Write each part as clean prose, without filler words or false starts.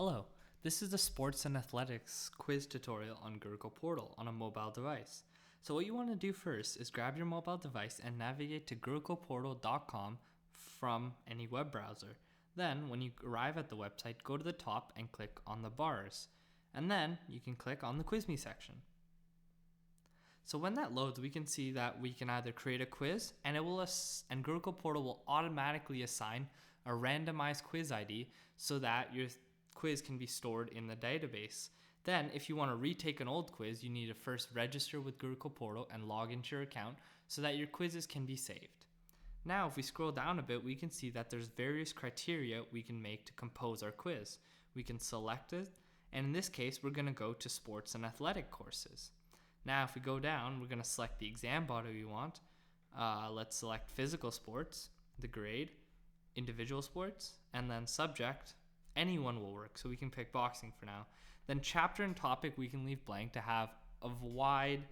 Hello, this is the Sports and Athletics quiz tutorial on Gurukul portal on a mobile device. So what you want to do first is grab your mobile device and navigate to gurukulportal.com from any web browser. Then when you arrive at the website, go to the top and click on the bars. And then you can click on the Quiz Me section. So when that loads, we can see that we can either create a quiz and Gurukul portal will automatically assign a randomized quiz ID so that your quiz can be stored in the database. Then if you want to retake an old quiz, you need to first register with Gurukul portal and log into your account so that your quizzes can be saved. Now if we scroll down a bit, we can see that there's various criteria we can make to compose our quiz. We can select it, and in this case we're going to go to sports and athletic courses. Now if we go down, we're going to select the exam body we want. Let's select physical sports, the grade, individual sports, and then subject. Anyone will work, so we can pick boxing for now. Then chapter and topic we can leave blank to have a wide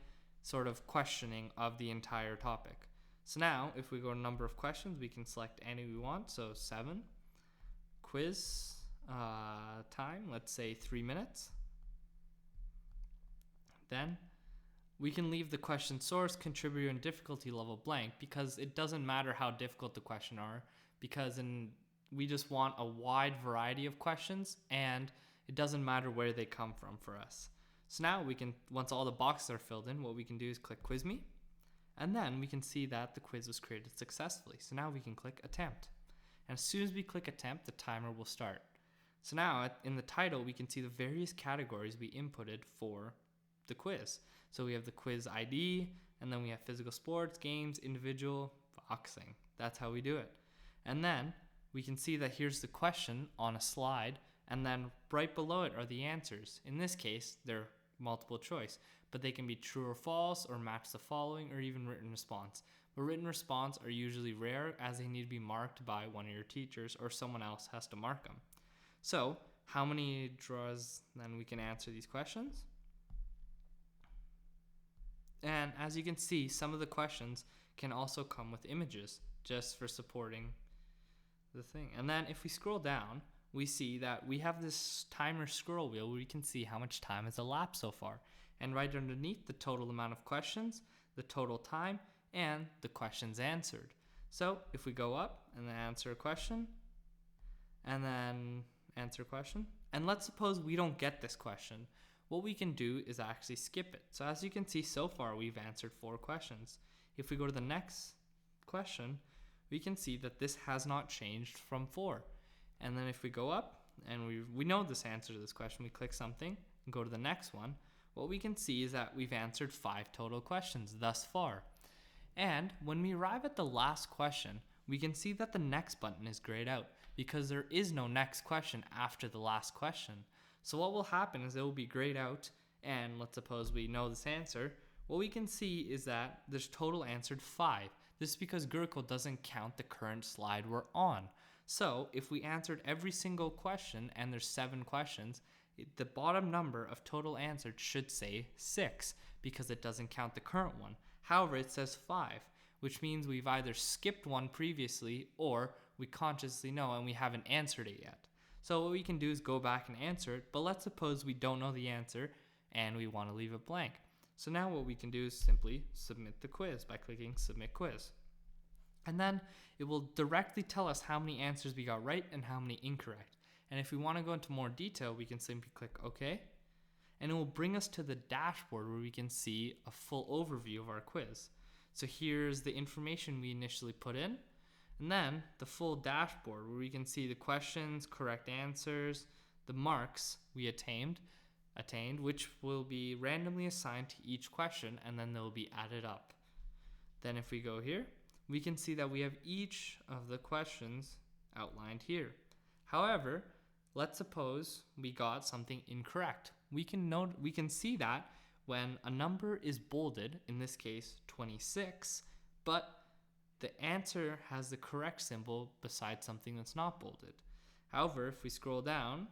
sort of questioning of the entire topic. So now if we go to number of questions, we can select any we want, so 7. Quiz time, let's say 3 minutes. Then we can leave the question source, contributor, and difficulty level blank because it doesn't matter how difficult the question are, because we just want a wide variety of questions and it doesn't matter where they come from for us. So now we can, once all the boxes are filled in, what we can do is click Quiz Me, and then we can see that the quiz was created successfully. So now we can click Attempt. And as soon as we click Attempt, the timer will start. So now in the title, we can see the various categories we inputted for the quiz. So we have the quiz ID, and then we have physical sports, games, individual, boxing. That's how we do it. And then we can see that here's the question on a slide, and then right below it are the answers. In this case, they're multiple choice, but they can be true or false, or match the following, or even written response. But written response are usually rare as they need to be marked by one of your teachers or someone else has to mark them. So how many draws then we can answer these questions? And as you can see, some of the questions can also come with images just for supporting the thing. And then if we scroll down, we see that we have this timer scroll wheel where we can see how much time has elapsed so far. And right underneath, the total amount of questions, the total time, and the questions answered. So if we go up and then answer a question, and then answer a question, and let's suppose we don't get this question, what we can do is actually skip it. So as you can see, so far we've answered 4 questions. If we go to the next question, we can see that this has not changed from 4. And then if we go up and we know this answer to this question, we click something and go to the next one, what we can see is that we've answered 5 total questions thus far. And when we arrive at the last question, we can see that the next button is grayed out because there is no next question after the last question. So what will happen is it will be grayed out, and let's suppose we know this answer. What we can see is that there's total answered 5. This is because Gurukul doesn't count the current slide we're on. So if we answered every single question, and there's 7 questions, the bottom number of total answered should say 6 because it doesn't count the current one. However, it says 5, which means we've either skipped one previously or we consciously know and we haven't answered it yet. So what we can do is go back and answer it, but let's suppose we don't know the answer and we want to leave it blank. So now what we can do is simply submit the quiz by clicking Submit Quiz. And then it will directly tell us how many answers we got right and how many incorrect. And if we want to go into more detail, we can simply click OK. And it will bring us to the dashboard where we can see a full overview of our quiz. So here's the information we initially put in. And then the full dashboard where we can see the questions, correct answers, the marks we attained, which will be randomly assigned to each question, and then they'll be added up. Then if we go here, we can see that we have each of the questions outlined here. However, let's suppose we got something incorrect. We can see that when a number is bolded, in this case 26, but the answer has the correct symbol beside something that's not bolded. However, if we scroll down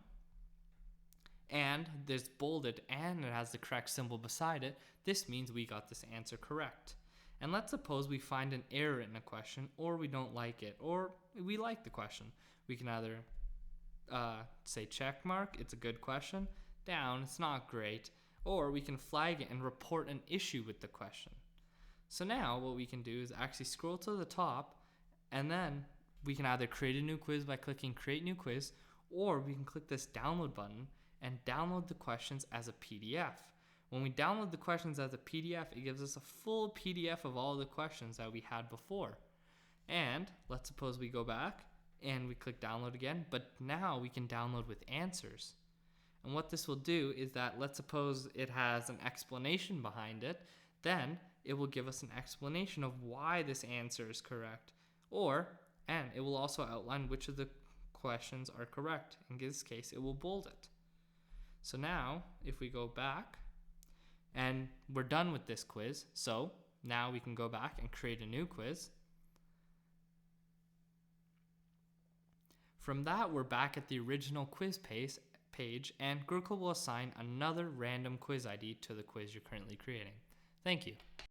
and there's bolded and it has the correct symbol beside it, this means we got this answer correct. And let's suppose we find an error in a question, or we don't like it, or we like the question. We can either say check mark, it's a good question. Down, it's not great. Or we can flag it and report an issue with the question. So now what we can do is actually scroll to the top, and then we can either create a new quiz by clicking create new quiz, or we can click this download button and download the questions as a PDF. When we download the questions as a PDF, it gives us a full PDF of all the questions that we had before. And let's suppose we go back and we click download again, but now we can download with answers. And what this will do is that, let's suppose it has an explanation behind it, then it will give us an explanation of why this answer is correct. And it will also outline which of the questions are correct. In this case, it will bold it. So now, if we go back, and we're done with this quiz, so now we can go back and create a new quiz. From that, we're back at the original quiz page, and Gurukul will assign another random quiz ID to the quiz you're currently creating. Thank you.